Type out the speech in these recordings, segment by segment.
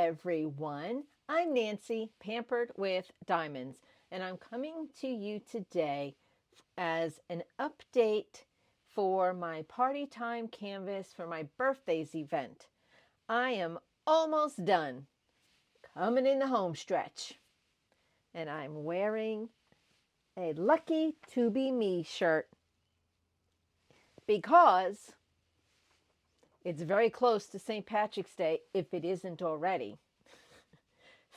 everyone. I'm Nancy, Pampered with Diamonds, and I'm coming to you today as an update for my party time canvas for my birthday's event. I am almost done, coming in the home stretch, and I'm wearing a Lucky to Be Me shirt because it's very close to St. Patrick's Day, if it isn't already.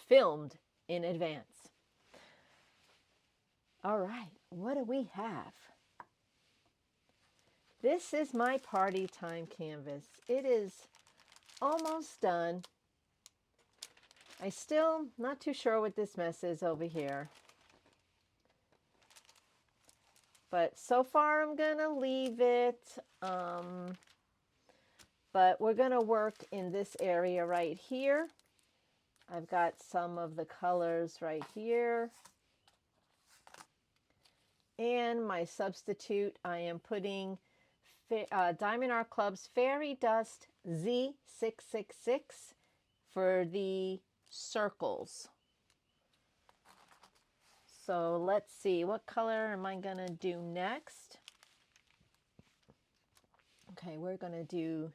Filmed in advance. All right, what do we have? This is my party time canvas. It is almost done. I still not too sure what this mess is over here. But so far I'm gonna leave it. But we're gonna work in this area right here. I've got some of the colors right here. And my substitute, I am putting Diamond Art Club's Fairy Dust Z666 for the circles. So let's see, what color am I gonna do next? Okay, we're gonna do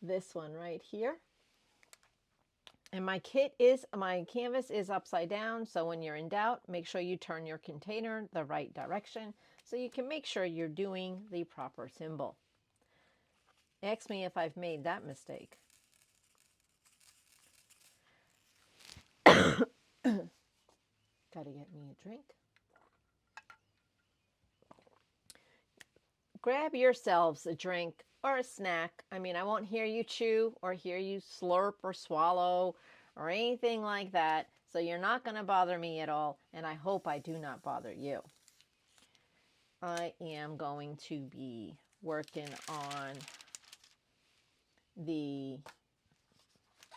this one right here. And my canvas is upside down, so when you're in doubt, make sure you turn your container the right direction so you can make sure you're doing the proper symbol. Ask me if I've made that mistake. Gotta get me a drink. Grab yourselves a drink or a snack. I mean, I won't hear you chew or hear you slurp or swallow or anything like that. So you're not going to bother me at all. And I hope I do not bother you. I am going to be working on the,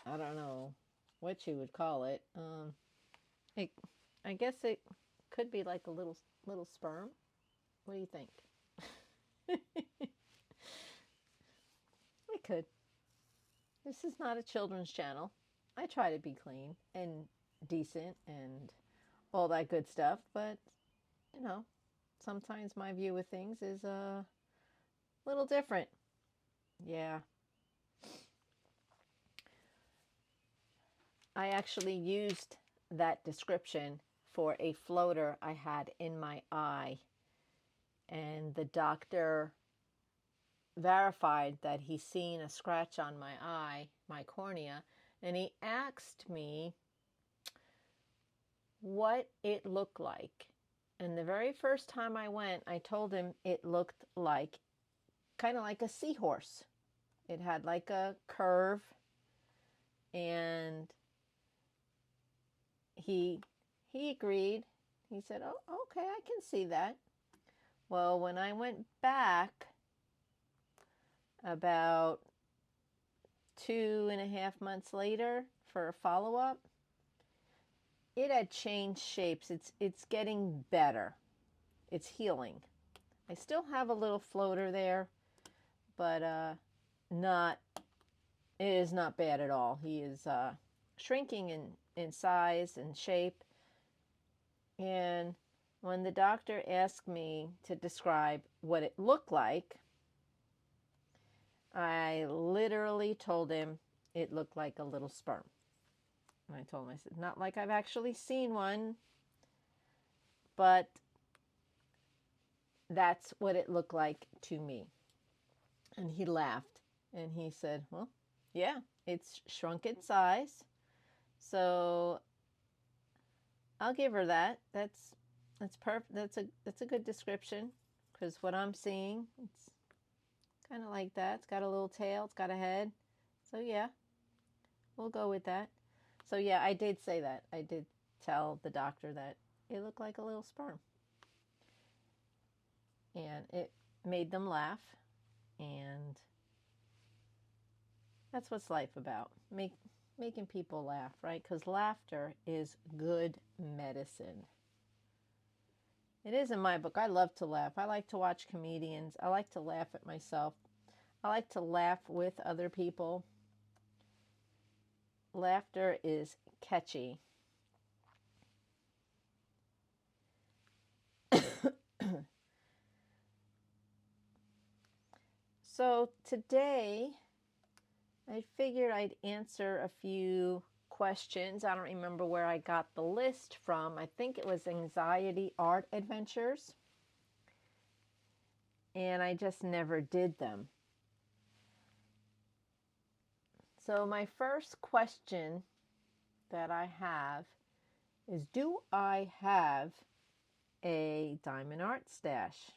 I don't know what you would call it. I guess it could be like a little sperm. What do you think? I could. This is not a children's channel. I try to be clean and decent and all that good stuff, but you know, sometimes my view of things is a little different. Yeah. I actually used that description for a floater I had in my eye, and the doctor verified that he's seen a scratch on my eye, my cornea, and he asked me what it looked like. And the very first time I went, I told him it looked like kind of like a seahorse. It had like a curve, and he agreed. He said, "Oh, okay, I can see that." Well, when I went back about 2.5 months later for a follow-up, it had changed shapes. It's getting better. It's healing. I still have a little floater there, but it is not bad at all. He is shrinking in size and shape. And when the doctor asked me to describe what it looked like, I literally told him it looked like a little sperm. And I told him, I said, not like I've actually seen one, but that's what it looked like to me. And he laughed and he said, well, yeah, it's shrunk in size. So I'll give her that. That's perfect. That's a good description, because what I'm seeing, it's kind of like that. It's got a little tail. It's got a head. So yeah, we'll go with that. So yeah, I did say that. I did tell the doctor that it looked like a little sperm. And it made them laugh. And that's what's life about. Making people laugh, right? Because laughter is good medicine. It is in my book. I love to laugh. I like to watch comedians. I like to laugh at myself. I like to laugh with other people. laughter is catchy. So today I figured I'd answer a few questions. I don't remember where I got the list from. I think it was Anxiety Art Adventures. And I just never did them. So my first question that I have is, do I have a diamond art stash?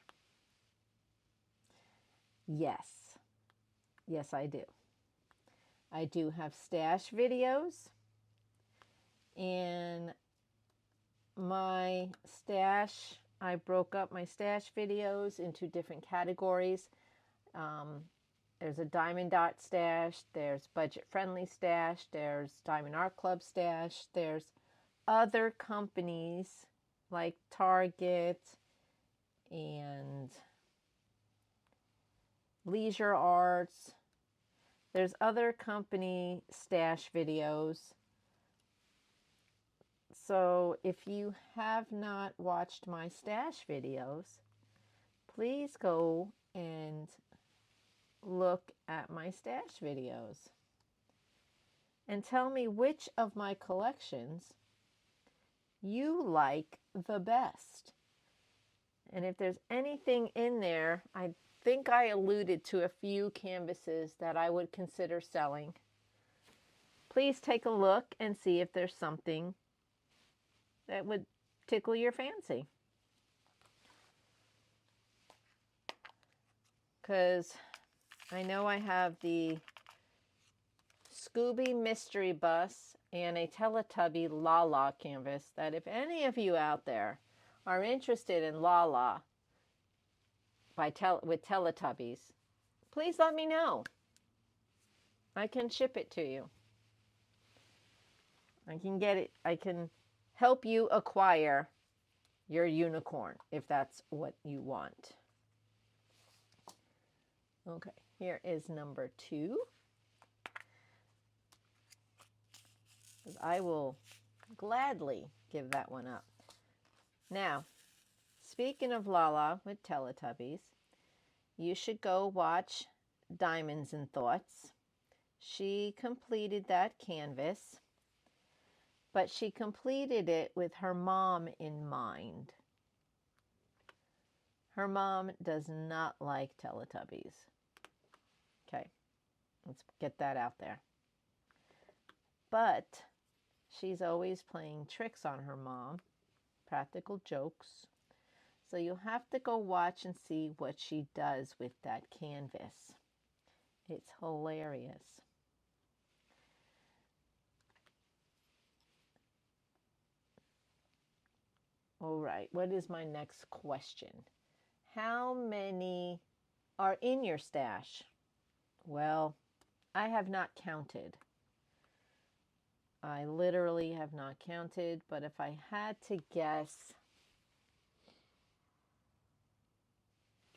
Yes. Yes, I do. I do have stash videos, and my stash, I broke up my stash videos into different categories. There's a Diamond Dot stash, there's budget-friendly stash, there's Diamond Art Club stash, there's other companies like Target and Leisure Arts. There's other company stash videos. So if you have not watched my stash videos, please go and look at my stash videos and tell me which of my collections you like the best. And if there's anything in there, I think I alluded to a few canvases that I would consider selling. Please take a look and see if there's something that would tickle your fancy. Because I know I have the Scooby Mystery Bus and a Teletubby La-La canvas that if any of you out there are interested in La-La with Teletubbies, please let me know. I can ship it to you. I can get it. I can help you acquire your unicorn if that's what you want. Okay, here is number 2. I will gladly give that one up. Now, speaking of La-La with Teletubbies, you should go watch Diamonds and Thoughts. She completed that canvas, but she completed it with her mom in mind. Her mom does not like Teletubbies. Okay, let's get that out there. But she's always playing tricks on her mom, practical jokes. So you'll have to go watch and see what she does with that canvas. It's hilarious. All right, what is my next question? How many are in your stash? Well, I have not counted. I literally have not counted, but if I had to guess,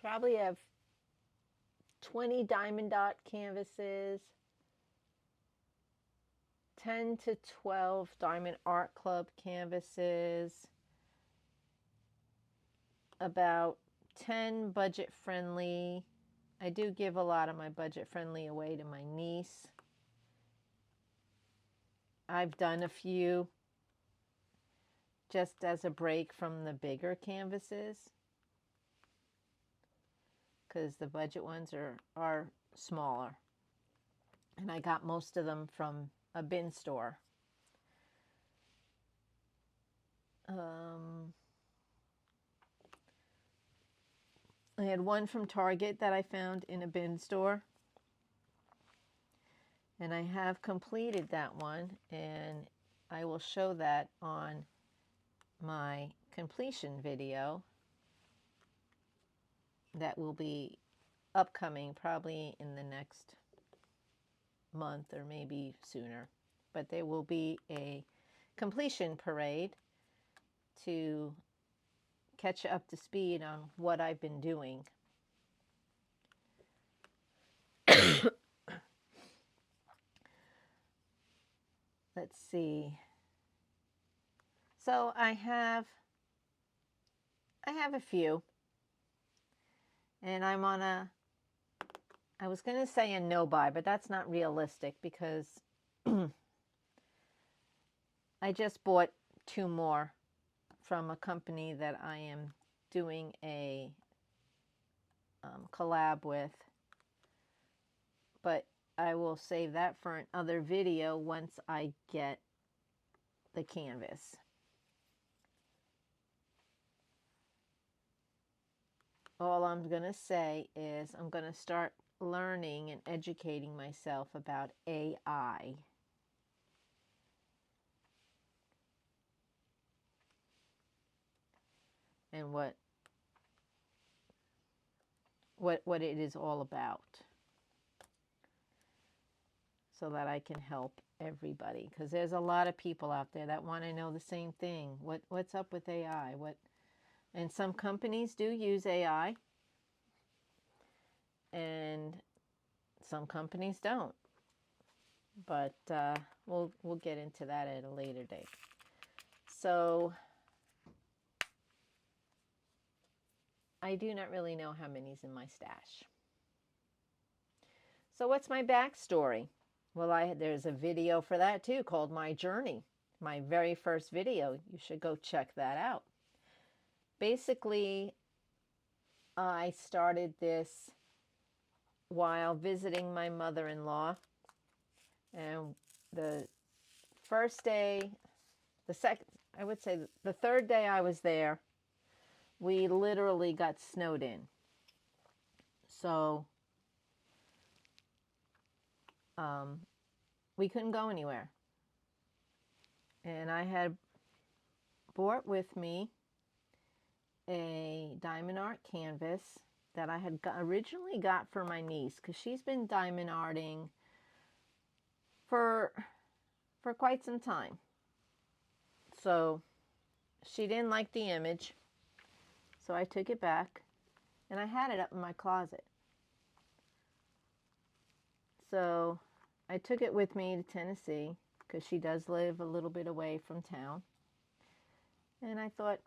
probably have 20 Diamond Dot canvases, 10 to 12 Diamond Art Club canvases, about 10 budget-friendly. I do give a lot of my budget-friendly away to my niece. I've done a few just as a break from the bigger canvases because the budget ones are smaller. And I got most of them from a bin store. I had one from Target that I found in a bin store. And I have completed that one, and I will show that on my completion video that will be upcoming probably in the next month or maybe sooner. But there will be a completion parade to catch you up to speed on what I've been doing. let's see. So I have a few, and I'm on I was going to say a no-buy, but that's not realistic because I just bought 2 more from a company that I am doing a collab with, but I will save that for another video once I get the canvas. All I'm going to say is I'm going to start learning and educating myself about AI. And what it is all about, so that I can help everybody, because there's a lot of people out there that want to know the same thing. What's up with AI? And some companies do use AI, and some companies don't. But we'll get into that at a later date. So I do not really know how many's in my stash. So what's my backstory? Well, there's a video for that too, called My Journey. My very first video. You should go check that out. Basically, I started this while visiting my mother-in-law. And the first day, I would say the third day I was there, we literally got snowed in. So we couldn't go anywhere. And I had brought with me a diamond art canvas that I had originally got for my niece, because she's been diamond arting for quite some time. So she didn't like the image, so I took it back and I had it up in my closet. So I took it with me to Tennessee, because she does live a little bit away from town. And I thought,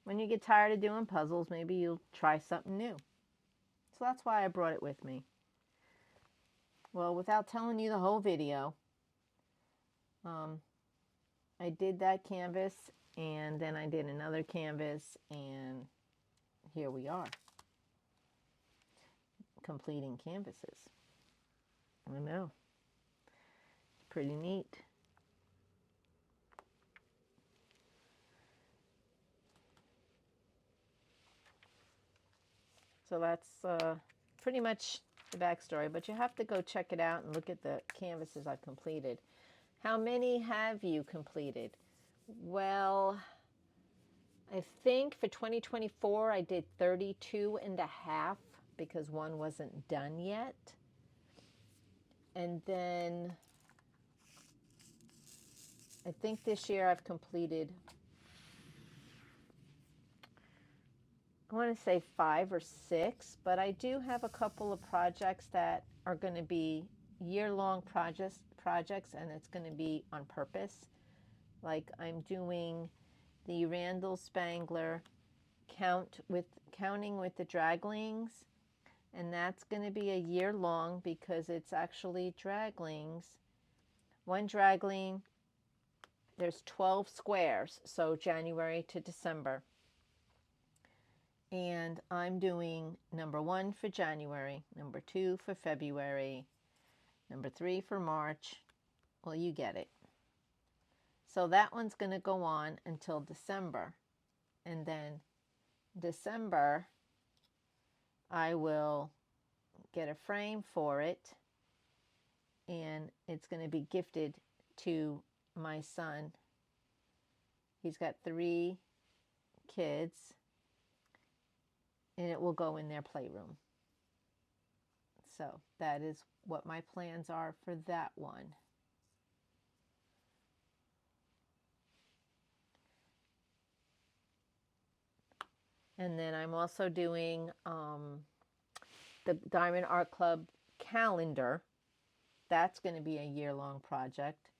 when you get tired of doing puzzles, maybe you'll try something new. So that's why I brought it with me. Well, without telling you the whole video, I did that canvas, and then I did another canvas, and here we are, completing canvases. I know. Pretty neat. So that's pretty much the backstory, but you have to go check it out and look at the canvases I've completed. How many have you completed? Well, I think for 2024 I did 32 and a half, because one wasn't done yet. And then I think this year I've completed, I want to say 5 or 6, but I do have a couple of projects that are going to be year-long projects, and it's going to be on purpose. Like I'm doing the Randal Spangler counting with the Draglings, and that's going to be a year long, because it's actually Draglings. One Dragling, there's 12 squares, so January to December. And I'm doing number 1 for January, number 2 for February, number 3 for March. Well, you get it. So that one's going to go on until December. And then December, I will get a frame for it, and it's going to be gifted to my son. He's got 3 kids, and it will go in their playroom. So that is what my plans are for that one. And then I'm also doing the Diamond Art Club calendar. That's going to be a year-long project.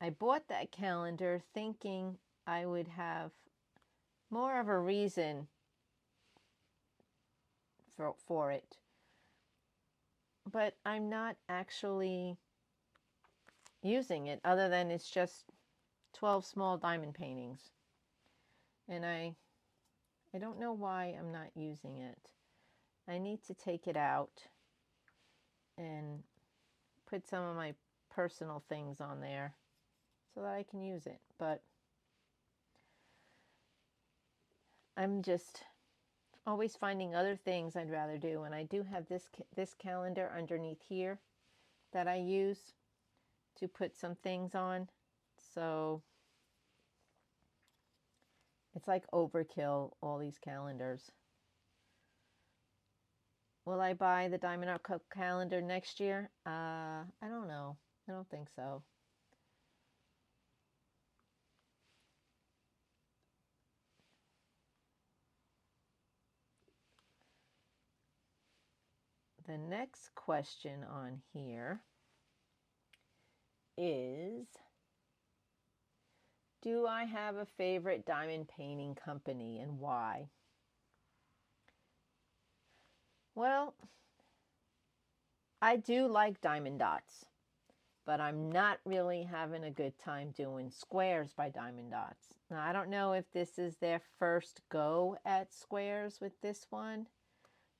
I bought that calendar thinking I would have more of a reason for it. But I'm not actually using it other than it's just 12 small diamond paintings. And I don't know why I'm not using it. I need to take it out and put some of my personal things on there so that I can use it. But I'm just always finding other things I'd rather do. And I do have this calendar underneath here that I use to put some things on. So it's like overkill, all these calendars. Will I buy the Diamond Art Club calendar next year? I don't know. I don't think so. The next question on here is, do I have a favorite diamond painting company and why? Well, I do like Diamond Dotz, but I'm not really having a good time doing squares by Diamond Dotz. Now, I don't know if this is their first go at squares with this one,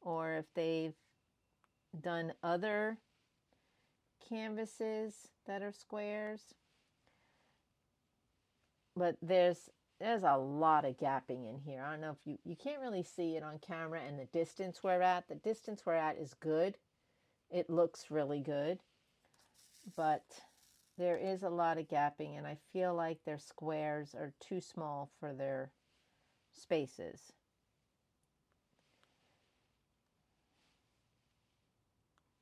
or if they've done other canvases that are squares. But there's a lot of gapping in here. I don't know if you can't really see it on camera, and the distance we're at. The distance we're at is good. It looks really good. But there is a lot of gapping, and I feel like their squares are too small for their spaces.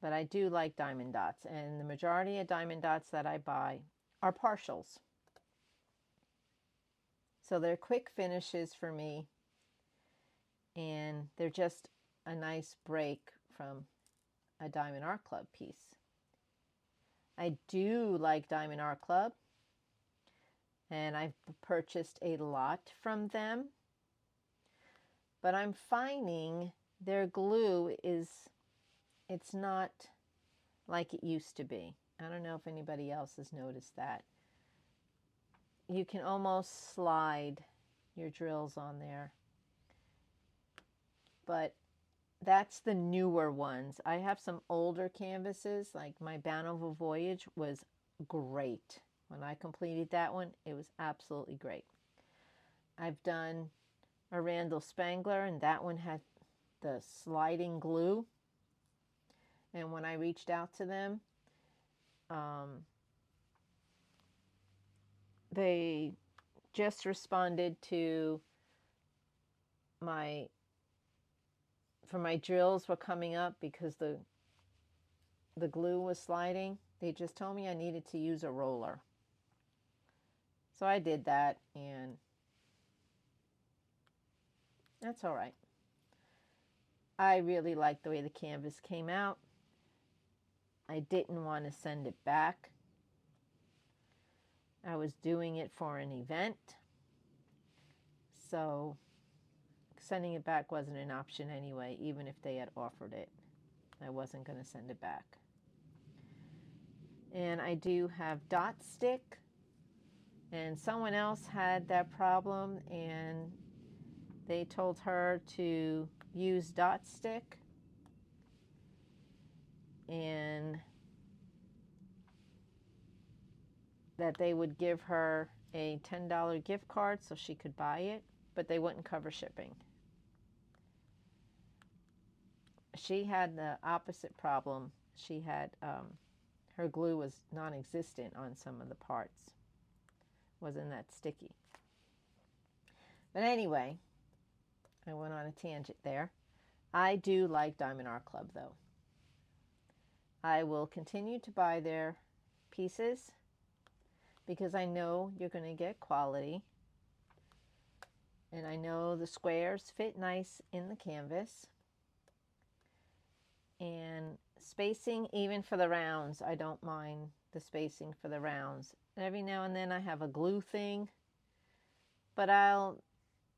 But I do like Diamond Dotz, and the majority of Diamond Dotz that I buy are partials. So they're quick finishes for me, and they're just a nice break from a Diamond Art Club piece. I do like Diamond Art Club, and I've purchased a lot from them, but I'm finding their glue it's not like it used to be. I don't know if anybody else has noticed that. You can almost slide your drills on there. But that's the newer ones. I have some older canvases, like my Bountiful Voyage was great. When I completed that one, it was absolutely great. I've done a Randal Spangler, and that one had the sliding glue. And when I reached out to them, they just responded to my drills were coming up because the glue was sliding. They just told me I needed to use a roller. So I did that, and that's all right. I really liked the way the canvas came out. I didn't want to send it back. I was doing it for an event, so sending it back wasn't an option anyway. Even if they had offered it, I wasn't going to send it back. And I do have dot stick, and someone else had that problem, and they told her to use dot stick, and that they would give her a $10 gift card so she could buy it, but they wouldn't cover shipping. She had the opposite problem. She had her glue was non-existent on some of the parts. Wasn't that sticky. But anyway, I went on a tangent there. I do like Diamond Art Club, though. I will continue to buy their pieces because I know you're going to get quality. And I know the squares fit nice in the canvas. And spacing, even for the rounds, I don't mind the spacing for the rounds. Every now and then I have a glue thing, but I'll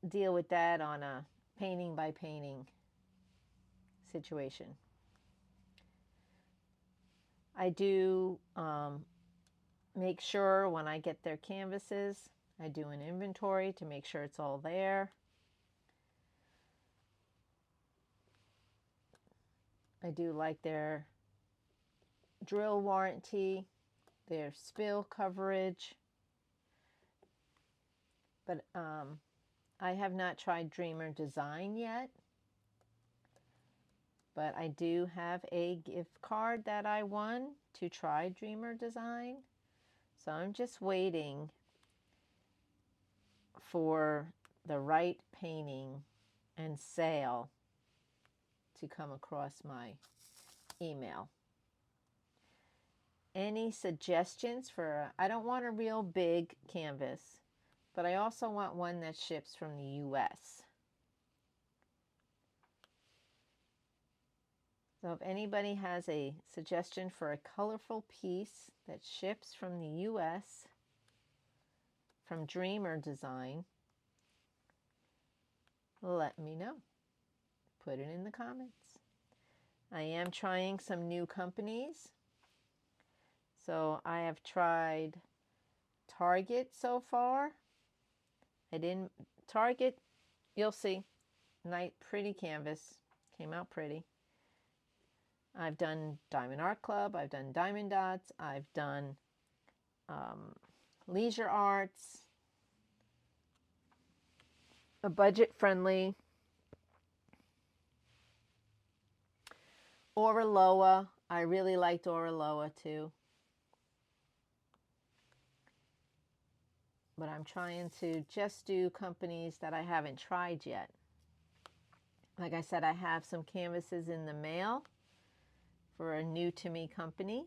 deal with that on a painting by painting situation. I do make sure when I get their canvases, I do an inventory to make sure it's all there. I do like their drill warranty, their spill coverage, but I have not tried Dreamer Design yet, but I do have a gift card that I won to try Dreamer Design, so I'm just waiting for the right painting and sale to come across my email. Any suggestions for, I don't want a real big canvas, but I also want one that ships from the US. So if anybody has a suggestion for a colorful piece that ships from the US, from Dreamer Design, let me know. Put it in the comments. I am trying some new companies. So I have tried Target so far. Target, you'll see, pretty canvas, came out pretty. I've done Diamond Art Club, I've done Diamond Dots, I've done Leisure Arts, a budget-friendly, R0de. I really liked R0de too. But I'm trying to just do companies that I haven't tried yet. Like I said, I have some canvases in the mail for a new to me company.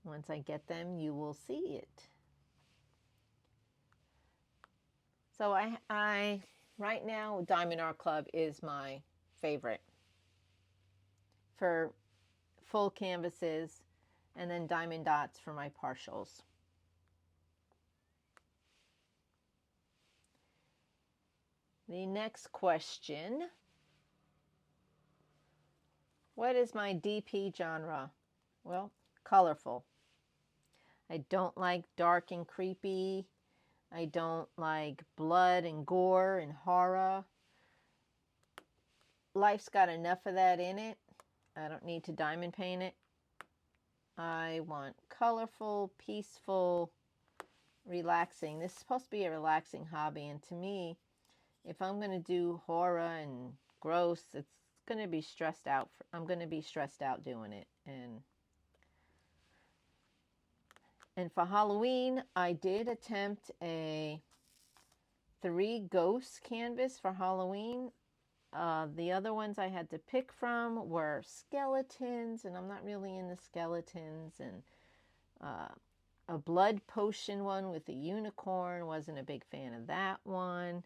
Once I get them, you will see it. So I right now, Diamond Art Club is my favorite for full canvases, and then Diamond Dots for my partials. The next question, what is my DP genre? Well, colorful. I don't like dark and creepy. I don't like blood and gore and horror. Life's got enough of that in it. I don't need to diamond paint it. I want colorful, peaceful, relaxing. This is supposed to be a relaxing hobby, and to me, if I'm going to do horror and gross, it's going to be stressed out. I'm going to be stressed out doing it. And for Halloween, I did attempt a 3 ghost canvas for Halloween. The other ones I had to pick from were skeletons, and I'm not really into skeletons, and a blood potion one with a unicorn, wasn't a big fan of that one.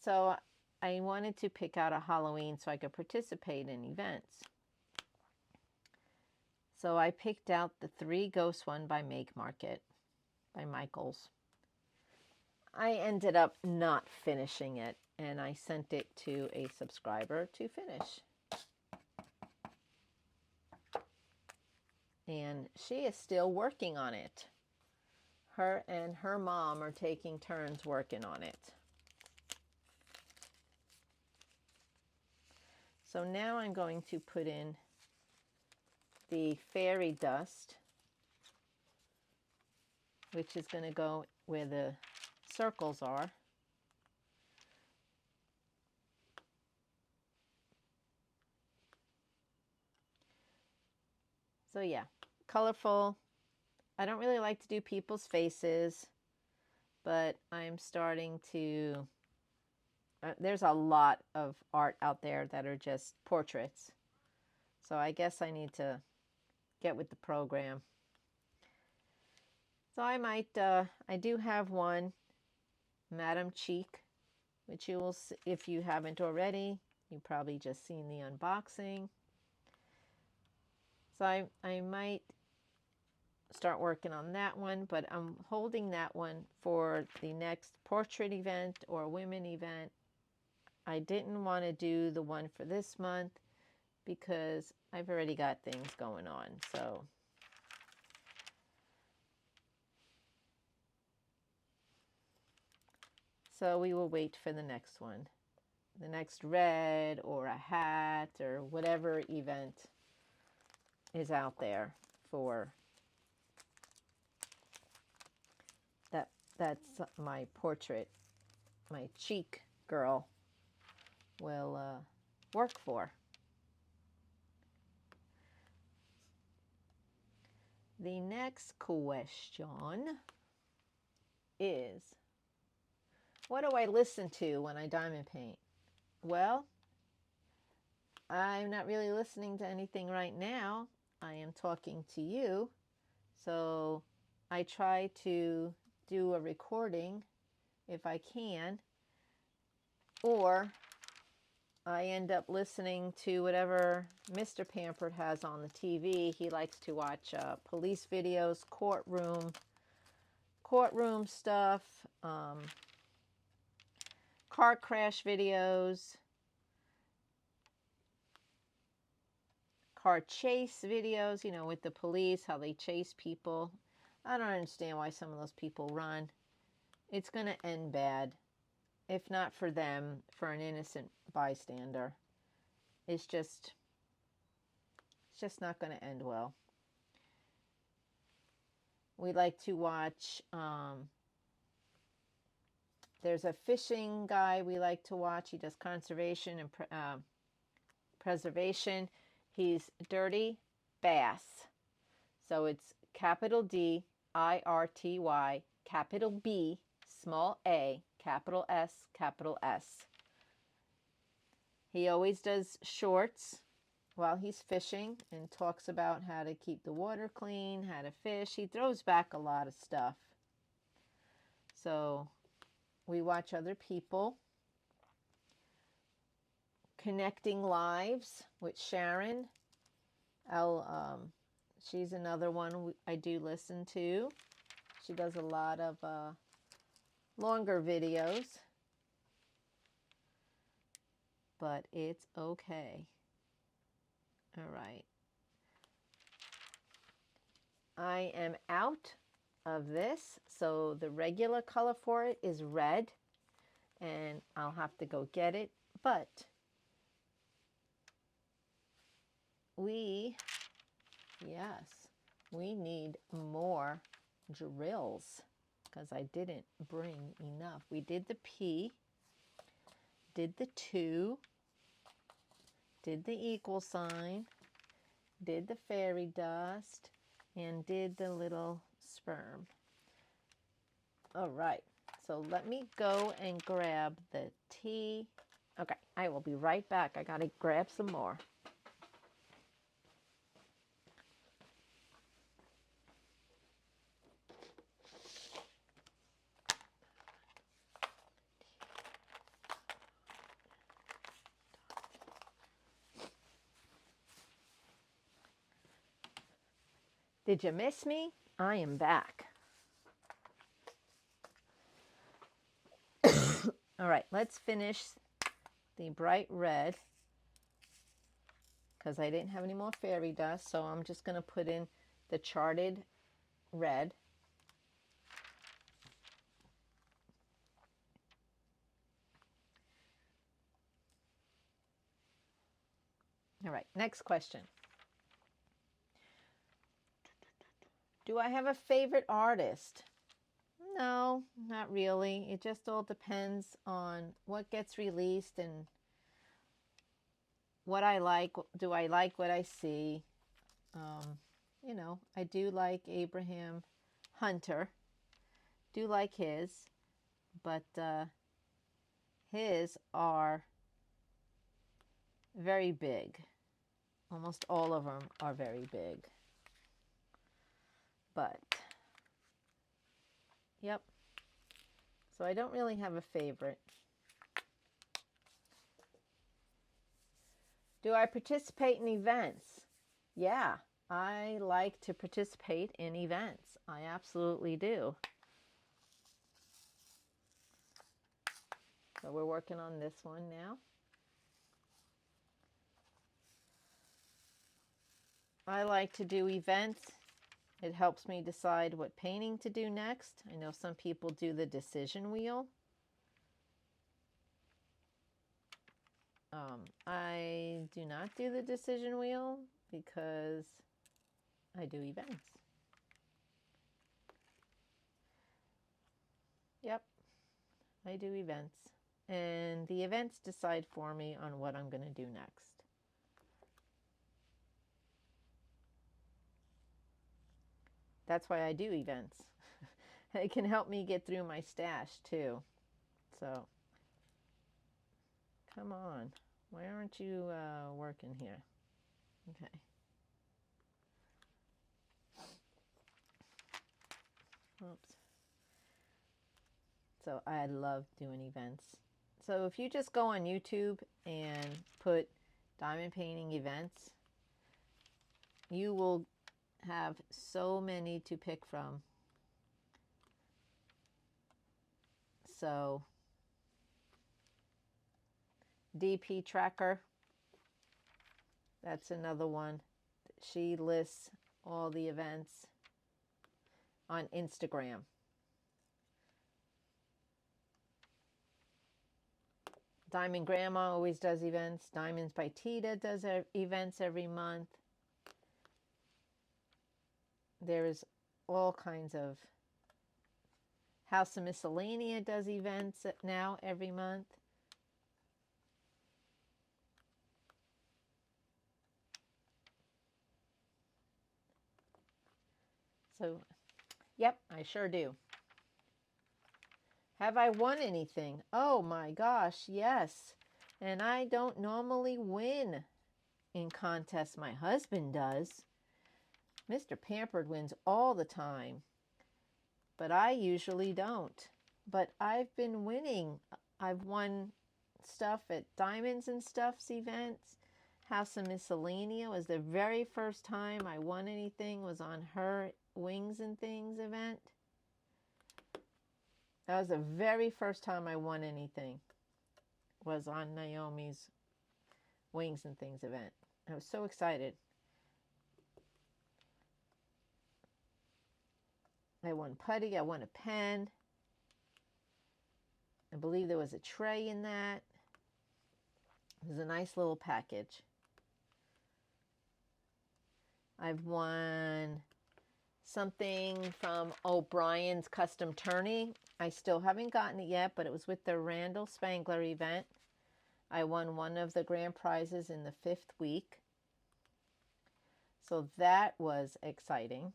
So I wanted to pick out a Halloween so I could participate in events. So I picked out the 3 Ghosts one by Make Market, by Michaels. I ended up not finishing it, and I sent it to a subscriber to finish. And she is still working on it. Her and her mom are taking turns working on it. So now I'm going to put in the fairy dust, which is going to go where the circles are. So yeah, colorful. I don't really like to do people's faces, but I'm starting to, there's a lot of art out there that are just portraits. So I guess I need to get with the program. So I might, I do have one, Madame Cheek, which you will see, if you haven't already, you've probably just seen the unboxing. So I might start working on that one, but I'm holding that one for the next portrait event or women event. I didn't want to do the one for this month because I've already got things going on. So we will wait for the next one. The next red or a hat or whatever event is out there for that. That's my portrait, my cheek girl will work for. The next question is, what do I listen to when I diamond paint? Well, I'm not really listening to anything right now. I am talking to you. So I try to do a recording if I can, or I end up listening to whatever Mr. Pampered has on the TV. He likes to watch police videos, courtroom stuff, car crash videos, car chase videos, you know, with the police, how they chase people. I don't understand why some of those people run. It's going to end bad. If not for them, for an innocent bystander. It's just not going to end well. We like to watch, there's a fishing guy we like to watch. He does conservation and preservation. He's Dirty Bass. So it's capital D, I-R-T-Y, capital B, small a, capital S, capital S. He always does shorts while he's fishing and talks about how to keep the water clean, how to fish. He throws back a lot of stuff. So we watch other people. Connecting Lives with Sharon. She's another one I do listen to. She does a lot of longer videos, but it's okay. All right. I am out of this, so the regular color for it is red, and I'll have to go get it, but we need more drills because I didn't bring enough. We did the P, did the 2, did the equal sign, did the fairy dust, and did the little sperm. All right, so let me go and grab the T. Okay, I will be right back. I gotta grab some more. Did you miss me? I am back. All right, let's finish the bright red because I didn't have any more fairy dust, so I'm just going to put in the charted red. All right, next question. Do I have a favorite artist? No, not really. It just all depends on what gets released and what I like. Do I like what I see? You know, I do like Abraham Hunter. Do like his, but his are very big. Almost all of them are very big. But, yep. So I don't really have a favorite. Do I participate in events? Yeah, I like to participate in events. I absolutely do. So we're working on this one now. I like to do events. It helps me decide what painting to do next. I know some people do the decision wheel. I do not do the decision wheel because I do events. Yep, I do events. And the events decide for me on what I'm going to do next. That's why I do events. It can help me get through my stash too. So, come on. Why aren't you working here? Okay. Oops. So I love doing events. So if you just go on YouTube and put diamond painting events, you will have so many to pick from. So DP Tracker, that's another one. She lists all the events on Instagram. Diamond Grandma always does events. Diamonds by Tita does events every month. There's all kinds of. House of Miscellanea does events now every month. So, yep, I sure do. Have I won anything? Oh my gosh, yes. And I don't normally win in contests. My husband does. Mr. Pampered wins all the time. But I usually don't. But I've been winning. I've won stuff at Diamonds and Stuff's events. House of Miscellanea was the very first time I won anything, was on her Wings and Things event. That was the very first time I won anything, was on Naomi's Wings and Things event. I was so excited. I won putty. I won a pen. I believe there was a tray in that. It was a nice little package. I've won something from O'Brien's Custom Tourney. I still haven't gotten it yet, but it was with the Randal Spangler event. I won one of the grand prizes in the 5th week. So that was exciting.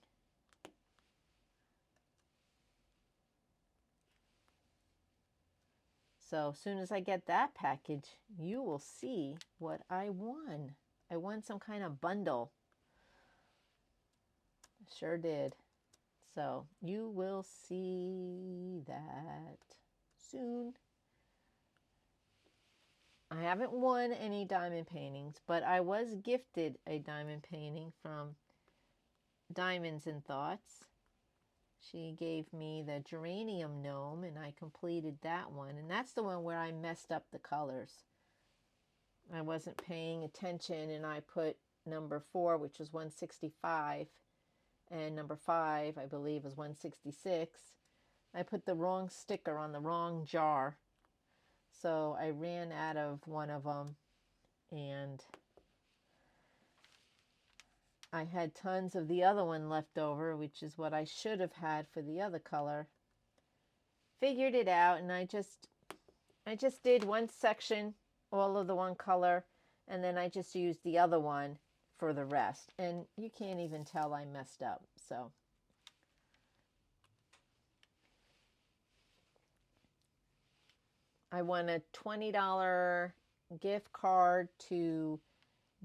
So as soon as I get that package, you will see what I won. I won some kind of bundle. Sure did. So you will see that soon. I haven't won any diamond paintings, but I was gifted a diamond painting from Diamonds and Thoughts. She gave me the geranium gnome, and I completed that one. And that's the one where I messed up the colors. I wasn't paying attention, and I put number 4, which was 165, and number 5, I believe, was 166. I put the wrong sticker on the wrong jar. So I ran out of one of them, and I had tons of the other one left over, which is what I should have had for the other color. Figured it out, and I just did one section, all of the one color, and then I just used the other one for the rest. And you can't even tell I messed up. So I won a $20 gift card to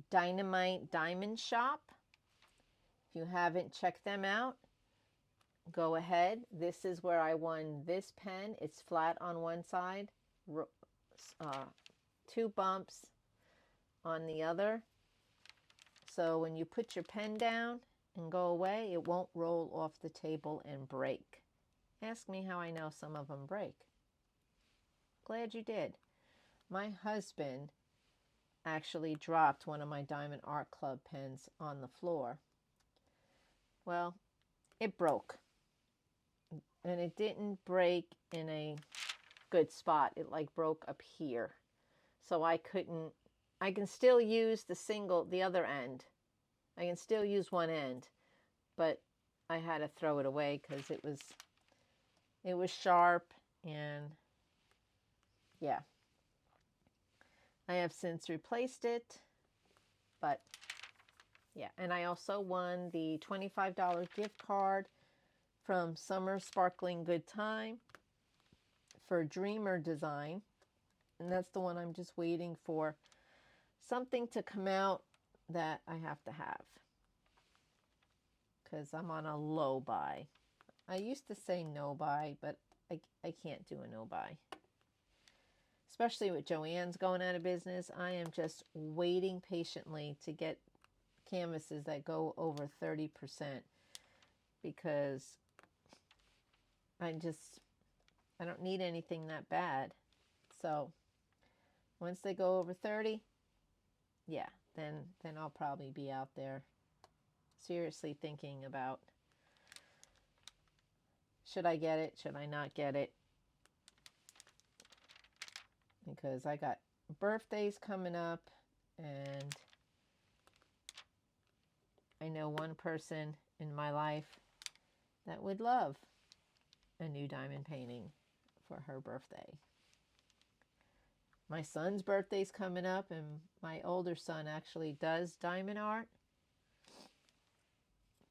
Dynamite Diamond Shop. If you haven't checked them out, go ahead. This is where I won this pen. It's flat on one side, 2 bumps on the other. So when you put your pen down and go away, it won't roll off the table and break. Ask me how I know some of them break. Glad you did. My husband actually dropped one of my Diamond Art Club pens on the floor. Well, it broke. And it didn't break in a good spot. It like broke up here. So I can still use the other end. I can still use one end, but I had to throw it away because it was sharp, and yeah. I have since replaced it, but yeah. And I also won the $25 gift card from Summer Sparkling Good Time for Dreamer Design. And that's the one I'm just waiting for something to come out that I have to have, because I'm on a low buy. I used to say no buy, but I can't do a no buy. Especially with Joann's going out of business, I am just waiting patiently to get canvases that go over 30%, because I don't need anything that bad. So once they go over 30, yeah, then I'll probably be out there seriously thinking about, should I get it? Should I not get it? Because I got birthdays coming up, and I know one person in my life that would love a new diamond painting for her birthday. My son's birthday's coming up, and my older son actually does diamond art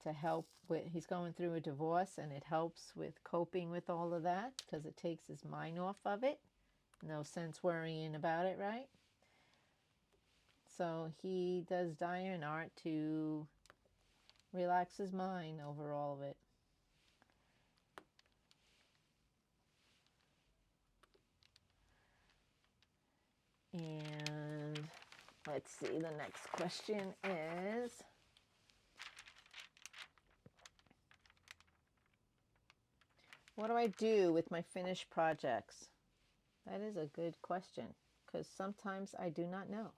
to help with, he's going through a divorce, and it helps with coping with all of that because it takes his mind off of it. No sense worrying about it, right? So he does diamond art to relax his mind over all of it. And let's see, the next question is, what do I do with my finished projects? That is a good question, because sometimes I do not know.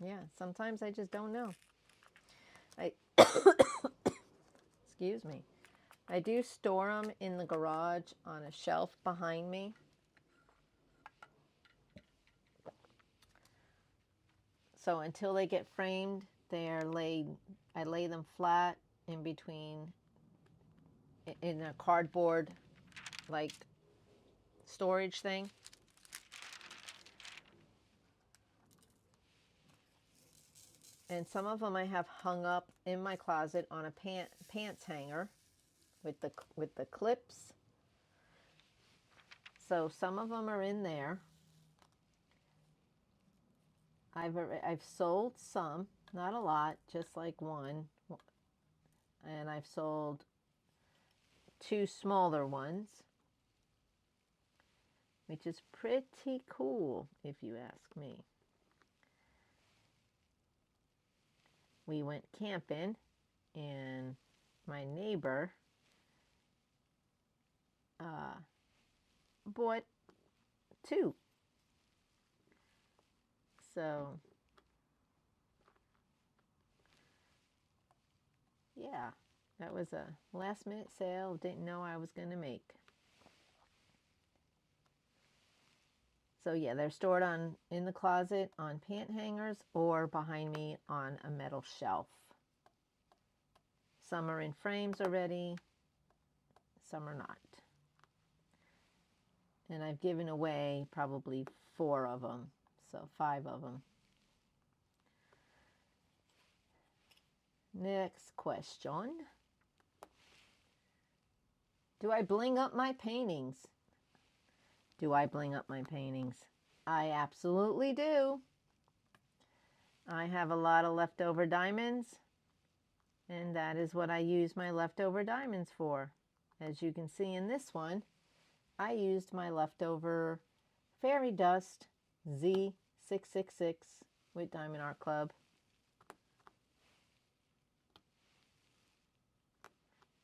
Yeah, sometimes I just don't know. Excuse me. I do store them in the garage on a shelf behind me. So until they get framed, I lay them flat in between, in a cardboard like storage thing. And some of them I have hung up in my closet on a pants hanger with the clips. So some of them are in there. I've sold some, not a lot, just like one. And I've sold 2 smaller ones, which is pretty cool if you ask me. We went camping, and my neighbor bought 2. So, yeah, that was a last minute sale. Didn't know I was going to make. So yeah, they're stored in the closet on pant hangers or behind me on a metal shelf. Some are in frames already, some are not. And I've given away probably 4 of them, so 5 of them. Next question. Do I bling up my paintings? Do I bling up my paintings? I absolutely do. I have a lot of leftover diamonds, and that is what I use my leftover diamonds for. As you can see in this one, I used my leftover fairy dust Z 666 with Diamond Art Club.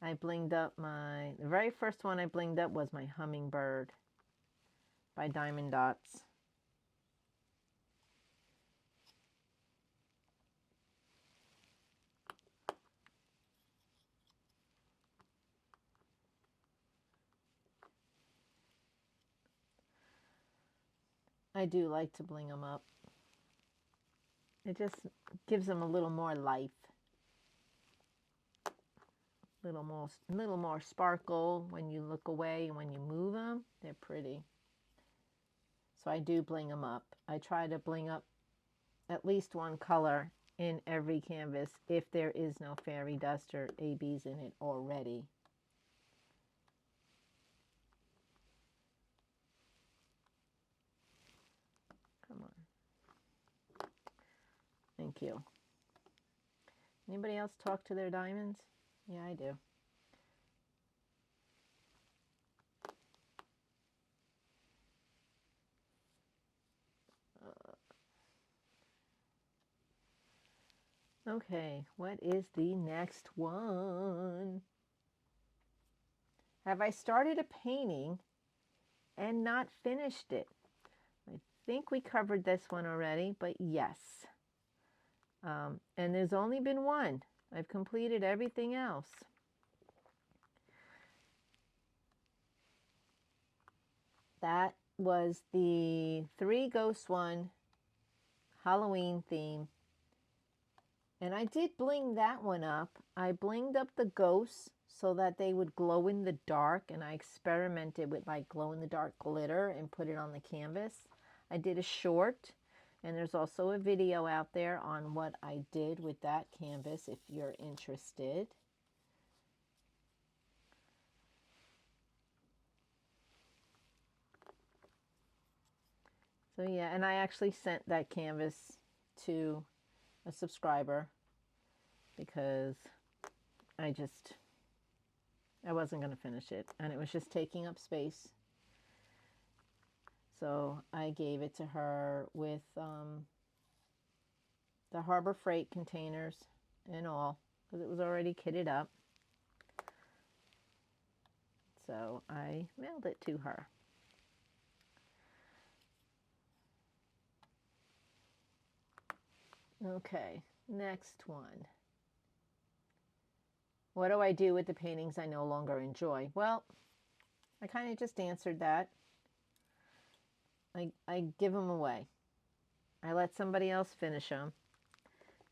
I blinged up the very first one I blinged up was my Hummingbird by Diamond Dotz. I do like to bling them up. It just gives them a little more life. Little more sparkle when you look away and when you move them. They're pretty. So I do bling them up. I try to bling up at least one color in every canvas if there is no fairy dust or ABs in it already. Come on. Thank you. Anybody else talk to their diamonds? Yeah, I do. Okay, what is the next one? Have I started a painting and not finished it? I think we covered this one already, but yes. And there's only been one. I've completed everything else. That was the 3 Ghost one Halloween theme. And I did bling that one up. I blinged up the ghosts so that they would glow in the dark, and I experimented with like glow in the dark glitter and put it on the canvas. I did a short, and there's also a video out there on what I did with that canvas if you're interested. So yeah, and I actually sent that canvas to a subscriber because I wasn't going to finish it, and it was just taking up space. So I gave it to her with the Harbor Freight containers and all, because it was already kitted up. So I mailed it to her. Okay, next one. What do I do with the paintings I no longer enjoy? Well, I kind of just answered that. I give them away. I let somebody else finish them.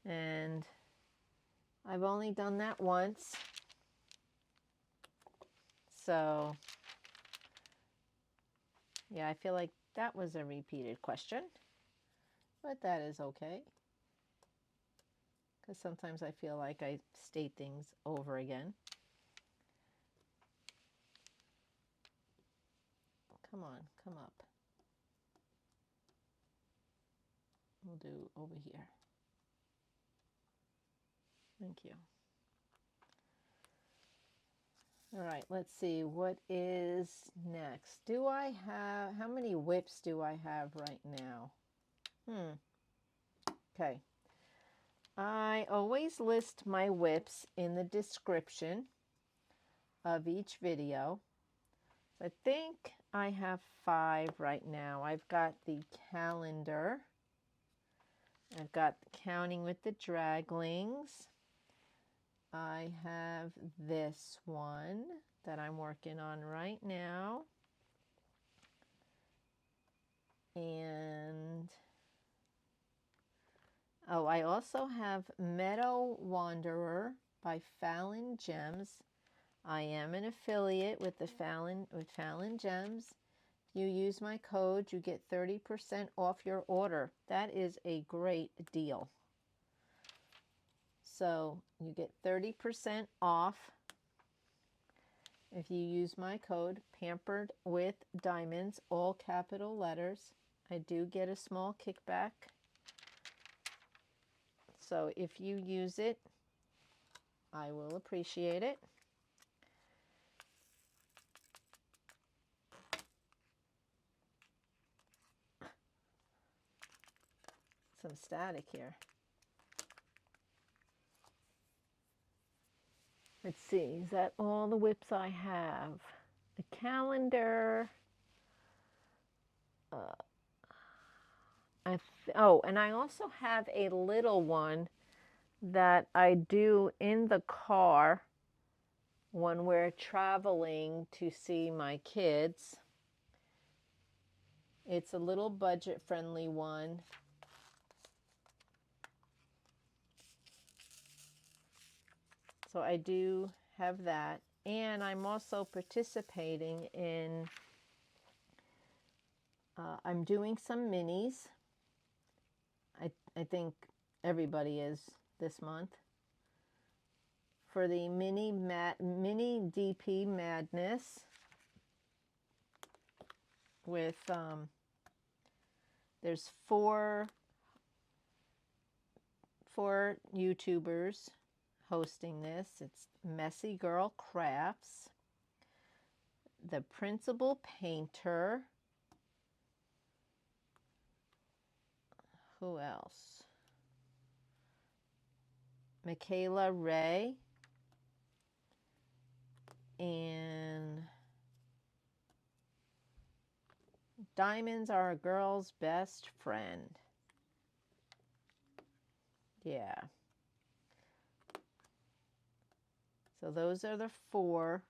And I've only done that once. So, yeah, I feel like that was a repeated question. But that is okay. Because sometimes I feel like I state things over again. Come on, come up. We'll do over here. Thank you. All right, let's see. What is next? How many WIPs do I have right now? Okay. I always list my WIPs in the description of each video. I think I have 5 right now. I've got the calendar. I've got counting with the Draglings. I have this one that I'm working on right now. And oh, I also have Meadow Wanderer by Fallon Gems. I am an affiliate with Fallon Gems. If you use my code, you get 30% off your order. That is a great deal. So you get 30% off if you use my code, Pampered with Diamonds, all capital letters. I do get a small kickback. So if you use it, I will appreciate it. some static here. Let's see, is that all the WIPs I have? The calendar. Oh, and I also have a little one that I do in the car when we're traveling to see my kids. It's a little budget-friendly one. So I do have that. And I'm also participating in, I'm doing some minis. I think everybody is this month. For the mini DP Madness with, there's four YouTubers hosting this. It's Messy Girl Crafts, The Principal Painter, who else? Michaela Ray, and Diamonds Are a Girl's Best Friend. Yeah. So those are the four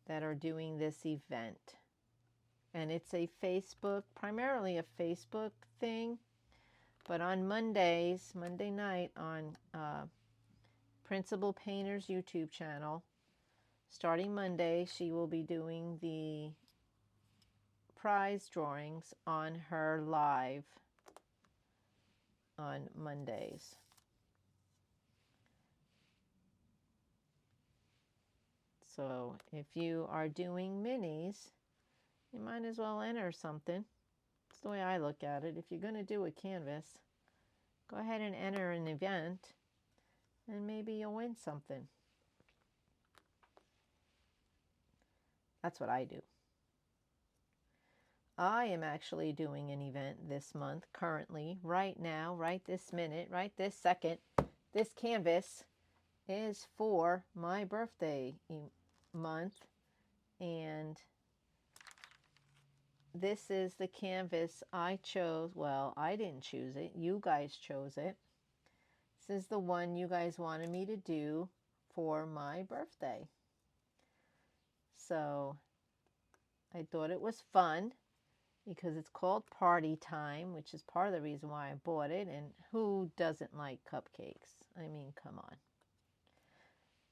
that are doing this event. And it's a Facebook, primarily a Facebook thing. But on Mondays, Monday night on Principal Painter's YouTube channel, starting Monday, she will be doing the prize drawings on her live on Mondays. So if you are doing minis, you might as well enter something. That's the way I look at it. If you're going to do a canvas, go ahead and enter an event, and maybe you'll win something. That's what I do. I am actually doing an event this month, currently, right now, right this minute, right this second. This canvas is for my birthday month, and this is the canvas I chose. Well, I didn't choose it. You guys chose it. This is the one you guys wanted me to do for my birthday. So I thought it was fun because it's called Party Time, which is part of the reason why I bought it. And who doesn't like cupcakes? I mean, come on.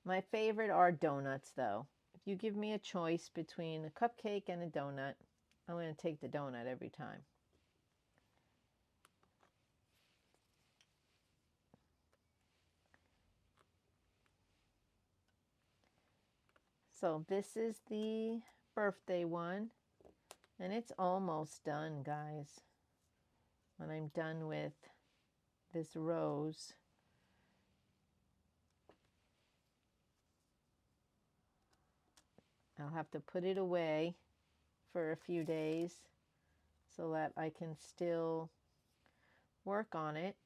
My favorite are donuts, though. If you give me a choice between a cupcake and a donut, I'm going to take the donut every time. So this is the birthday one, and it's almost done, guys. When I'm done with this rose, I'll have to put it away for a few days so that I can still work on it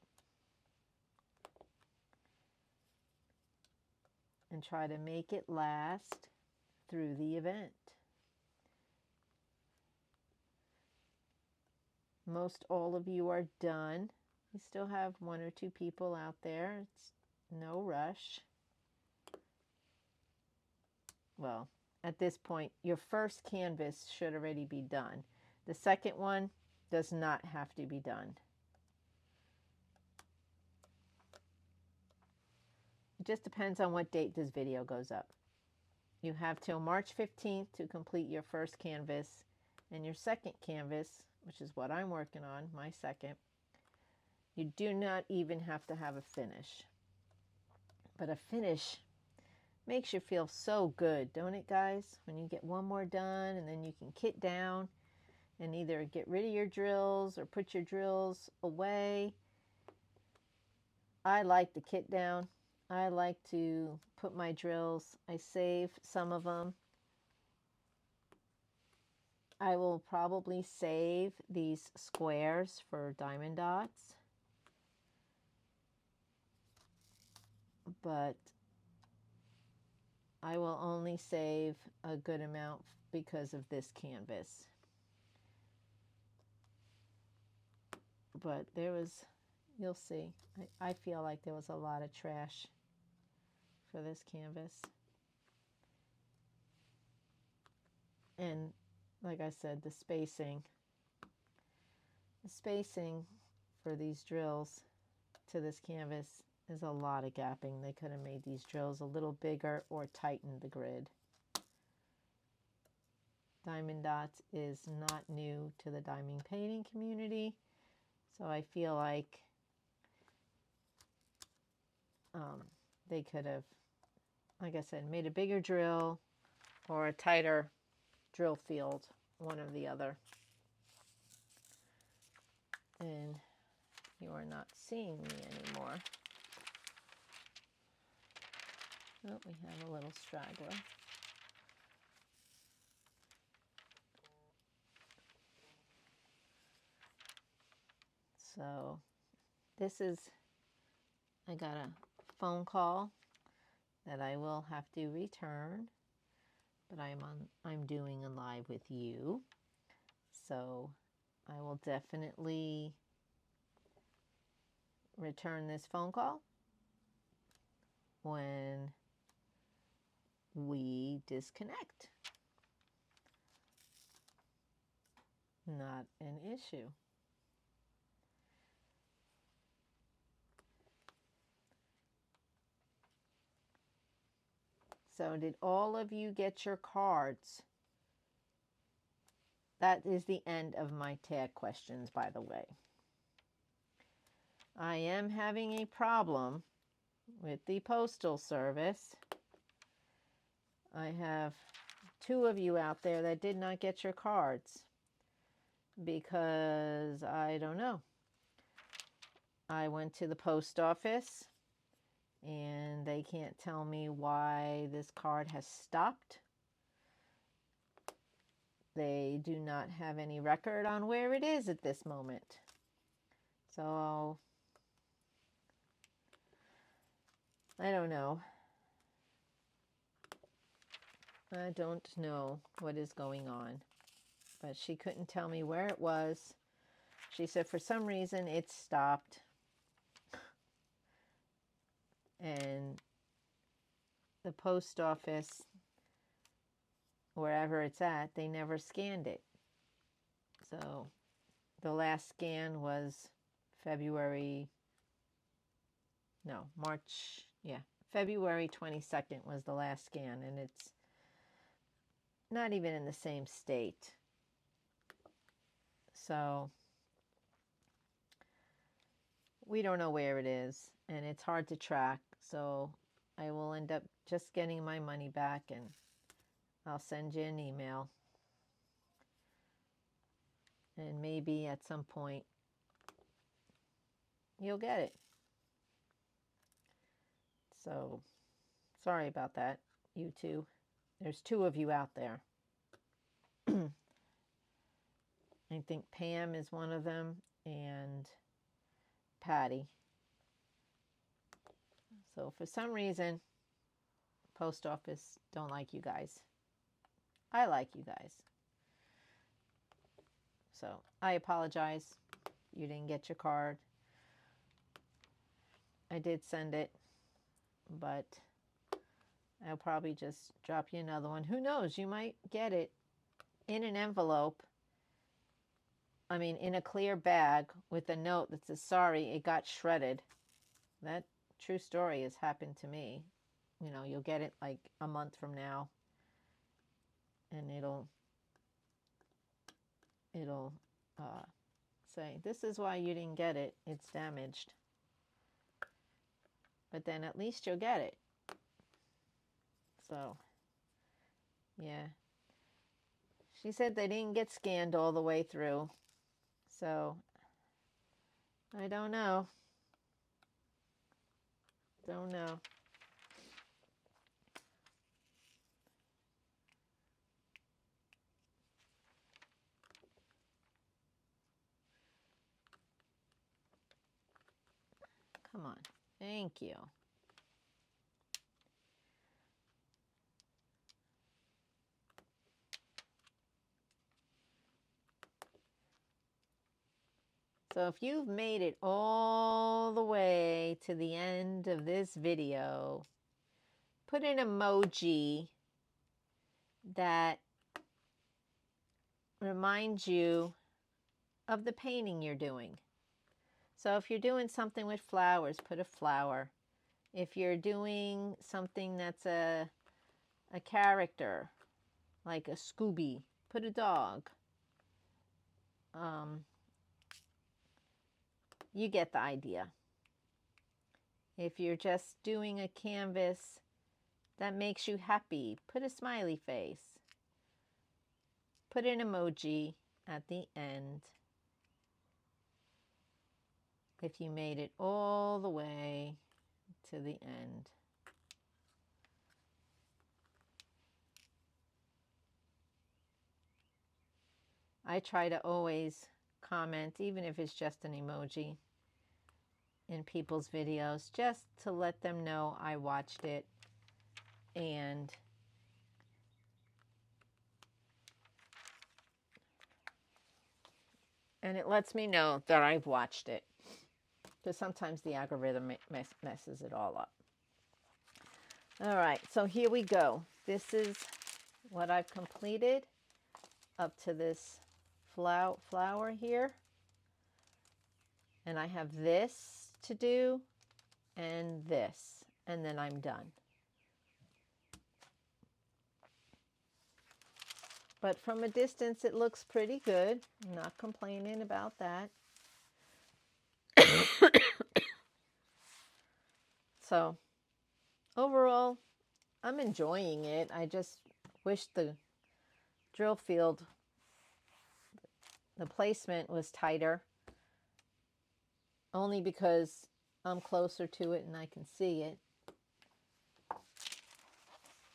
and try to make it last through the event. Most all of you are done. We still have one or two people out there. It's no rush. Well, at this point, your first canvas should already be done. The second one does not have to be done. It just depends on what date this video goes up. You have till March 15th to complete your first canvas, and your second canvas, which is what I'm working on, my second, you do not even have to have a finish. But a finish makes you feel so good, don't it, guys? When you get one more done, and then you can kit down and either get rid of your drills or put your drills away. I like the kit down. I like to put my drills. I save some of them I will probably save these squares for diamond dots, but I will only save a good amount because of this canvas. But there was, you'll see, I feel like there was a lot of trash for this canvas. And like I said, the spacing for these drills to this canvas is a lot of gapping. They could have made these drills a little bigger or tightened the grid. Diamond dots is not new to the diamond painting community, so I feel like they could have, like I said, made a bigger drill or a tighter drill field, one or the other. And you are not seeing me anymore. Oh, we have a little straggler. So this is, I got a phone call that I will have to return, but I'm doing a live with you. So I will definitely return this phone call when we disconnect. Not an issue. So did all of you get your cards? That is the end of my tag questions, by the way. I am having a problem with the postal service. I have 2 of you out there that did not get your cards because I don't know. I went to the post office and they can't tell me why this card has stopped. They do not have any record on where it is at this moment. So I don't know. I don't know what is going on. But she couldn't tell me where it was. She said for some reason it stopped. And the post office, wherever it's at, they never scanned it. So the last scan was February 22nd was the last scan, and it's not even in the same state. So we don't know where it is, and it's hard to track. So I will end up just getting my money back, and I'll send you an email. And maybe at some point you'll get it. So sorry about that, you two. There's 2 of you out there. I think Pam is one of them, and Patty. So for some reason, post office don't like you guys. I like you guys. So I apologize. You didn't get your card. I did send it, but I'll probably just drop you another one. Who knows? You might get it in an envelope. I mean, in a clear bag with a note that says, sorry, it got shredded. That true story has happened to me. You know, you'll get it like a month from now, and it'll say, this is why you didn't get it. It's damaged. But then at least you'll get it. So, yeah. She said they didn't get scanned all the way through. So, I don't know. Don't know. Come on. Thank you. So if you've made it all the way to the end of this video, put an emoji that reminds you of the painting you're doing. So if you're doing something with flowers, put a flower. If you're doing something that's a character, like a Scooby, put a dog. You get the idea. If you're just doing a canvas that makes you happy, put a smiley face. Put an emoji at the end. If you made it all the way to the end. I try to always comment, even if it's just an emoji, in people's videos, just to let them know I watched it, and it lets me know that I've watched it, because sometimes the algorithm messes it all up. All right, so here we go. This is what I've completed up to this flower here. And I have this to do and this, and then I'm done. But from a distance, it looks pretty good. I'm not complaining about that. So overall, I'm enjoying it. I just wish the drill field, the placement was tighter, only because I'm closer to it and I can see it.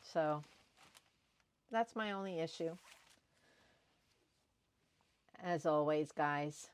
So that's my only issue. As always, guys,